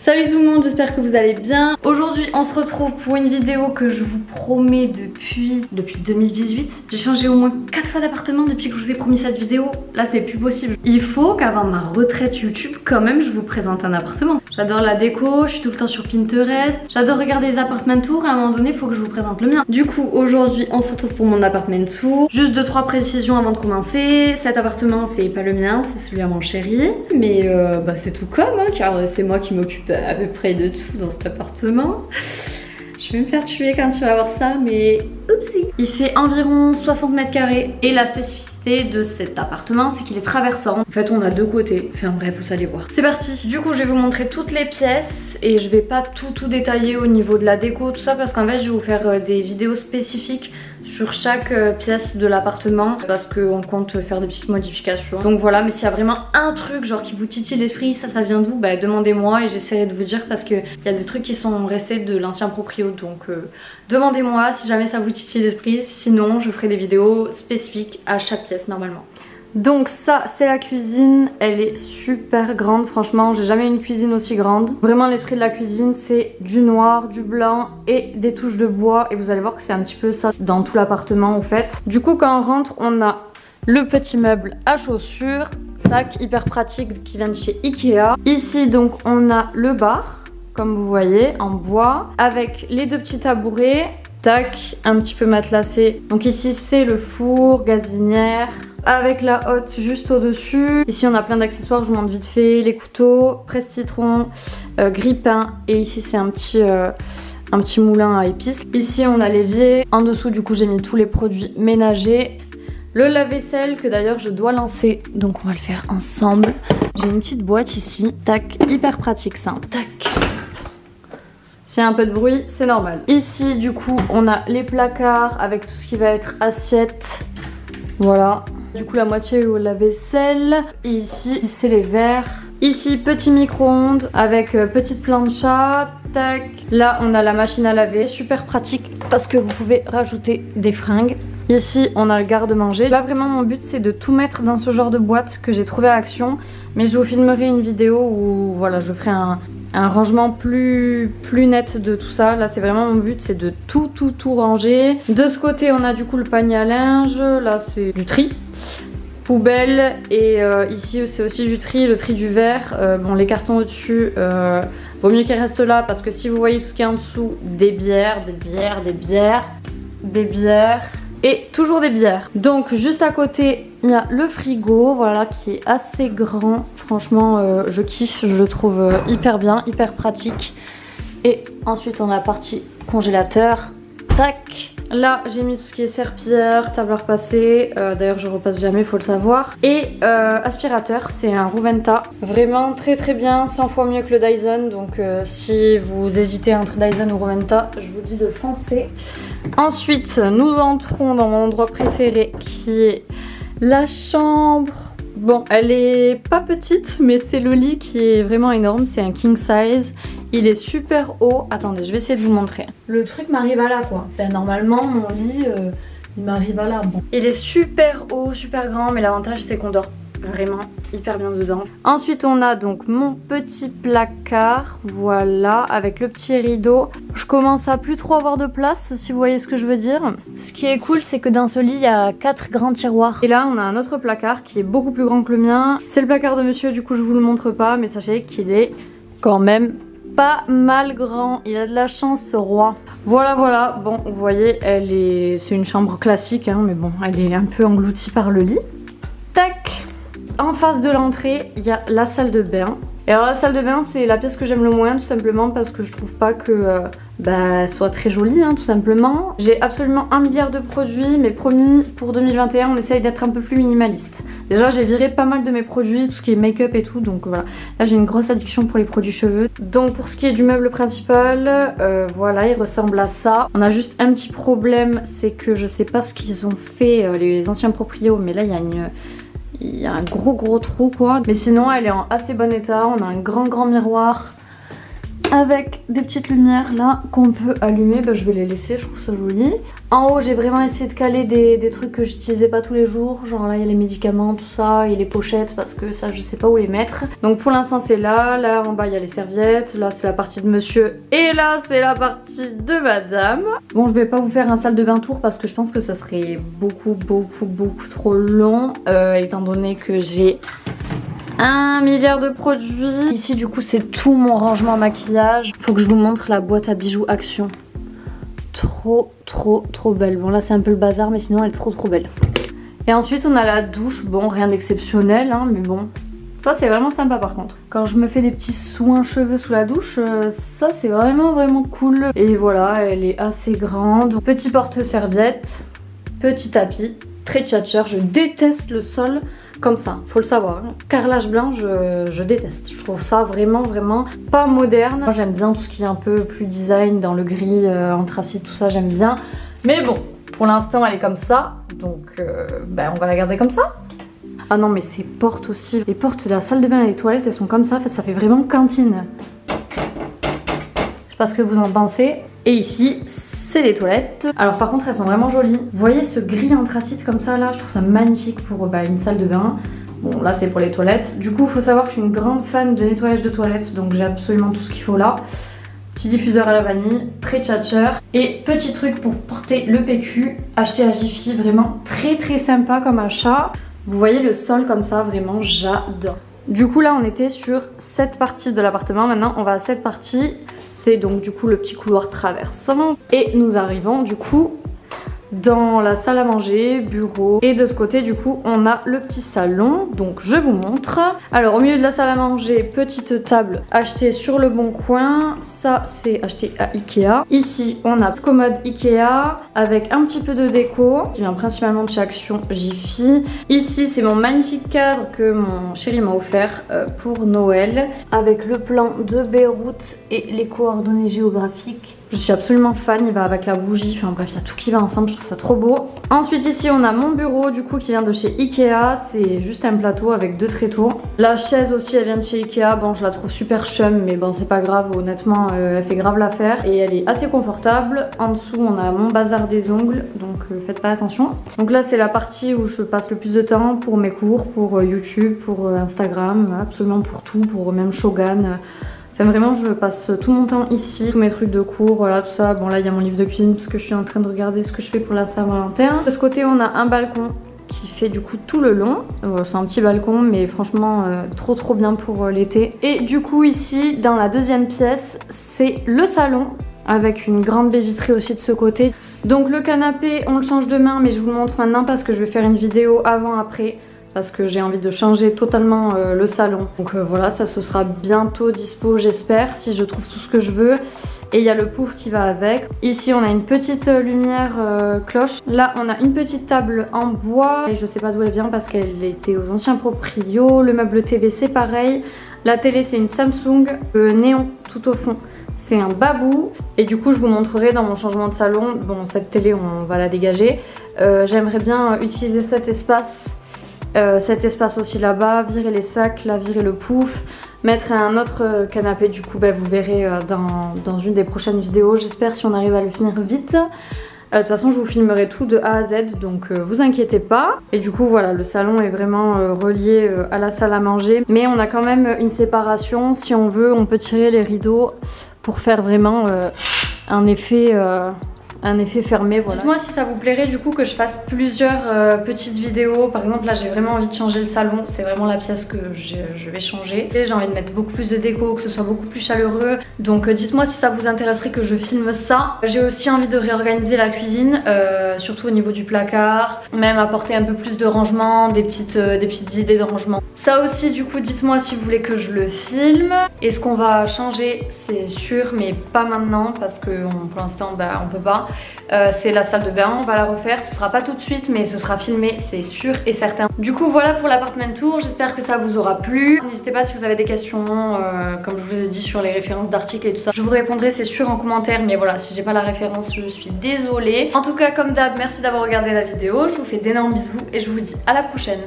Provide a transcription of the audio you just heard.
Salut tout le monde, j'espère que vous allez bien. Aujourd'hui on se retrouve pour une vidéo que je vous promets depuis 2018. J'ai changé au moins 4 fois d'appartement depuis que je vous ai promis cette vidéo. Là c'est plus possible. Il faut qu'avant ma retraite YouTube quand même je vous présente un appartement. J'adore la déco, je suis tout le temps sur Pinterest. J'adore regarder les appartement tours et à un moment donné il faut que je vous présente le mien. Du coup aujourd'hui on se retrouve pour mon appartement tour. Juste 2-3 précisions avant de commencer. Cet appartement c'est pas le mien, c'est celui à mon chéri. Mais c'est tout comme hein, car c'est moi qui m'occupe à peu près de tout dans cet appartement. Je vais me faire tuer quand tu vas voir ça, mais oupsie. Il fait environ 60 mètres carrés et la spécificité de cet appartement c'est qu'il est traversant. En fait on a deux côtés, enfin bref vous allez voir. C'est parti. Du coup je vais vous montrer toutes les pièces et je vais pas tout détailler au niveau de la déco tout ça parce qu'en fait je vais vous faire des vidéos spécifiques sur chaque pièce de l'appartement parce qu'on compte faire des petites modifications. Donc voilà, mais s'il y a vraiment un truc genre qui vous titille l'esprit, ça vient d'où? Bah demandez-moi et j'essaierai de vous dire parce qu'il y a des trucs qui sont restés de l'ancien proprio. Donc demandez-moi si jamais ça vous titille l'esprit, sinon je ferai des vidéos spécifiques à chaque pièce normalement. Donc ça c'est la cuisine, elle est super grande, franchement j'ai jamais eu une cuisine aussi grande. Vraiment l'esprit de la cuisine c'est du noir, du blanc et des touches de bois et vous allez voir que c'est un petit peu ça dans tout l'appartement en fait. Du coup quand on rentre on a le petit meuble à chaussures, tac, hyper pratique qui vient de chez Ikea. Ici donc on a le bar comme vous voyez en bois avec les deux petits tabourets, tac, un petit peu matelassé. Donc ici c'est le four, gazinière avec la hotte juste au dessus. Ici on a plein d'accessoires, je vous montre vite fait, les couteaux, presse-citron, grille-pain et ici c'est un petit moulin à épices. Ici on a l'évier, en dessous du coup j'ai mis tous les produits ménagers. Le lave-vaisselle que d'ailleurs je dois lancer, donc on va le faire ensemble. J'ai une petite boîte ici, tac, hyper pratique ça, tac. S'il y a un peu de bruit, c'est normal. Ici du coup on a les placards avec tout ce qui va être assiette, voilà. Du coup la moitié au lave-vaisselle. Et ici c'est les verres. Ici petit micro-ondes avec petite plancha. Tac. Là on a la machine à laver. Super pratique parce que vous pouvez rajouter des fringues. Ici on a le garde-manger. Là vraiment mon but c'est de tout mettre dans ce genre de boîte que j'ai trouvé à Action. Mais je vous filmerai une vidéo où voilà je ferai un rangement plus net de tout ça. Là c'est vraiment mon but, c'est de tout ranger. De ce côté on a du coup le panier à linge. Là c'est du tri, poubelle. Et ici c'est aussi du tri, le tri du verre. Bon les cartons au dessus vaut mieux qu'ils restent là parce que si vous voyez tout ce qui est en dessous, des bières et toujours des bières. Donc juste à côté il y a le frigo, voilà, qui est assez grand. Franchement je kiffe, je le trouve hyper bien, hyper pratique. Et ensuite on a la partie congélateur, tac. Là j'ai mis tout ce qui est serpillière, tableur passé, d'ailleurs je repasse jamais, faut le savoir. Et aspirateur, c'est un Ruventa, vraiment très bien, 100 fois mieux que le Dyson. Donc si vous hésitez entre Dyson ou Ruventa, je vous dis de foncer. Ensuite nous entrons dans mon endroit préféré qui est la chambre. Bon elle est pas petite mais c'est le lit qui est vraiment énorme, c'est un king size. Il est super haut, attendez je vais essayer de vous montrer. Le truc m'arrive à là quoi, enfin, normalement mon lit il m'arrive à là. Bon. Il est super haut, super grand mais l'avantage c'est qu'on dort vraiment hyper bien dedans. Ensuite on a donc mon petit placard, voilà, avec le petit rideau. Je commence à plus trop avoir de place si vous voyez ce que je veux dire. Ce qui est cool c'est que dans ce lit il y a 4 grands tiroirs. Et là on a un autre placard qui est beaucoup plus grand que le mien. C'est le placard de monsieur, du coup je vous le montre pas, mais sachez qu'il est quand même pas mal grand. Il a de la chance ce roi. Voilà, bon vous voyez c'est une chambre classique hein, mais bon elle est un peu engloutie par le lit. Tac. En face de l'entrée, il y a la salle de bain. Et alors la salle de bain, c'est la pièce que j'aime le moins, tout simplement parce que je trouve pas que elle soit très jolie, hein, tout simplement. J'ai absolument 1 milliard de produits, mais promis, pour 2021, on essaye d'être un peu plus minimaliste. Déjà, j'ai viré pas mal de mes produits, tout ce qui est make-up et tout, donc voilà. Là, j'ai une grosse addiction pour les produits cheveux. Donc pour ce qui est du meuble principal, voilà, il ressemble à ça. On a juste un petit problème, c'est que je sais pas ce qu'ils ont fait, les anciens proprios, mais là, il y a un gros trou quoi. Mais sinon elle est en assez bon état. On a un grand miroir avec des petites lumières là qu'on peut allumer. Bah, je vais les laisser, je trouve ça joli. En haut j'ai vraiment essayé de caler des trucs que j'utilisais pas tous les jours. Genre là il y a les médicaments, tout ça, et les pochettes parce que ça je sais pas où les mettre. Donc pour l'instant c'est là. Là en bas il y a les serviettes. Là c'est la partie de monsieur. Et là c'est la partie de madame. Bon, je vais pas vous faire un salle de bain tour parce que je pense que ça serait beaucoup trop long. Étant donné que j'ai 1 milliard de produits. Ici du coup c'est tout mon rangement maquillage. Faut que je vous montre la boîte à bijoux Action. Trop belle. Bon là c'est un peu le bazar mais sinon elle est trop belle. Et ensuite on a la douche. Bon, rien d'exceptionnel hein, mais bon. Ça c'est vraiment sympa par contre. Quand je me fais des petits soins cheveux sous la douche, ça c'est vraiment cool. Et voilà, elle est assez grande. Petit porte-serviette, petit tapis, très tchatcher. Je déteste le sol comme ça, faut le savoir. Carrelage blanc, je déteste. Je trouve ça vraiment pas moderne. Moi j'aime bien tout ce qui est un peu plus design dans le gris, anthracite, tout ça j'aime bien. Mais bon, pour l'instant elle est comme ça, donc on va la garder comme ça. Ah non mais ces portes aussi, les portes de la salle de bain et les toilettes elles sont comme ça, en fait, ça fait vraiment cantine. Je sais pas ce que vous en pensez. Et ici c'est les toilettes. Alors par contre elles sont vraiment jolies. Vous voyez ce gris anthracite comme ça là, je trouve ça magnifique pour une salle de bain. Bon là c'est pour les toilettes. Du coup il faut savoir que je suis une grande fan de nettoyage de toilettes, donc j'ai absolument tout ce qu'il faut là. Petit diffuseur à la vanille, très tchatcher. Et petit truc pour porter le PQ, acheté à Jiffy, vraiment très sympa comme achat. Vous voyez le sol comme ça, vraiment j'adore. Du coup là on était sur cette partie de l'appartement, maintenant on va à cette partie. C'est donc du coup le petit couloir traversant. Et nous arrivons du coup dans la salle à manger, bureau. Et de ce côté du coup on a le petit salon, donc je vous montre. Alors au milieu de la salle à manger, petite table achetée sur le Bon Coin. Ça c'est acheté à Ikea. Ici on a commode Ikea avec un petit peu de déco qui vient principalement de chez Action Jiffy. Ici c'est mon magnifique cadre que mon chéri m'a offert pour Noël, avec le plan de Beyrouth et les coordonnées géographiques. Je suis absolument fan, il va avec la bougie, enfin bref il y a tout qui va ensemble, je trouve ça trop beau. Ensuite ici on a mon bureau du coup qui vient de chez Ikea, c'est juste un plateau avec 2 tréteaux. La chaise aussi elle vient de chez Ikea, bon je la trouve super chum mais bon c'est pas grave, honnêtement elle fait grave l'affaire. Et elle est assez confortable. En dessous on a mon bazar des ongles, donc faites pas attention. Donc là c'est la partie où je passe le plus de temps pour mes cours, pour YouTube, pour Instagram, absolument pour tout, pour même Shogun. Enfin vraiment je passe tout mon temps ici, tous mes trucs de cours, voilà tout ça. Bon là il y a mon livre de cuisine parce que je suis en train de regarder ce que je fais pour la Saint-Valentin. De ce côté on a un balcon qui fait du coup tout le long. C'est un petit balcon mais franchement trop bien pour l'été. Et du coup ici dans la deuxième pièce c'est le salon avec une grande baie vitrée aussi de ce côté. Donc le canapé on le change demain mais je vous le montre maintenant parce que je vais faire une vidéo avant-après. Parce que j'ai envie de changer totalement le salon. Donc voilà, ça ce sera bientôt dispo j'espère, si je trouve tout ce que je veux. Et il y a le pouf qui va avec. Ici on a une petite lumière cloche. Là on a une petite table en bois. Et je sais pas d'où elle vient parce qu'elle était aux anciens proprios. Le meuble TV c'est pareil. La télé c'est une Samsung. Le néon tout au fond c'est un Babou. Et du coup je vous montrerai dans mon changement de salon. Bon cette télé on va la dégager. J'aimerais bien utiliser cet espace aussi là-bas, virer les sacs, là virer le pouf, mettre un autre canapé. Du coup vous verrez dans une des prochaines vidéos, j'espère, si on arrive à le finir vite. De toute façon je vous filmerai tout de A à Z, donc vous inquiétez pas. Et du coup voilà, le salon est vraiment relié à la salle à manger, mais on a quand même une séparation. Si on veut on peut tirer les rideaux pour faire vraiment un effet fermé, voilà. Dites-moi si ça vous plairait du coup que je fasse plusieurs petites vidéos. Par exemple là j'ai vraiment envie de changer le salon, c'est vraiment la pièce que je vais changer. J'ai envie de mettre beaucoup plus de déco, que ce soit beaucoup plus chaleureux. Donc dites-moi si ça vous intéresserait que je filme ça. J'ai aussi envie de réorganiser la cuisine, surtout au niveau du placard. Même apporter un peu plus de rangement, des petites idées de rangement. Ça aussi du coup dites-moi si vous voulez que je le filme. Et ce qu'on va changer c'est sûr, mais pas maintenant parce que pour l'instant on peut pas. C'est la salle de bain, on va la refaire, ce sera pas tout de suite mais ce sera filmé, c'est sûr et certain. Du coup voilà pour l'appartement tour, j'espère que ça vous aura plu. N'hésitez pas si vous avez des questions, comme je vous ai dit sur les références d'articles et tout ça, je vous répondrai c'est sûr en commentaire, mais voilà, si j'ai pas la référence je suis désolée. En tout cas comme d'hab, merci d'avoir regardé la vidéo, je vous fais d'énormes bisous et je vous dis à la prochaine.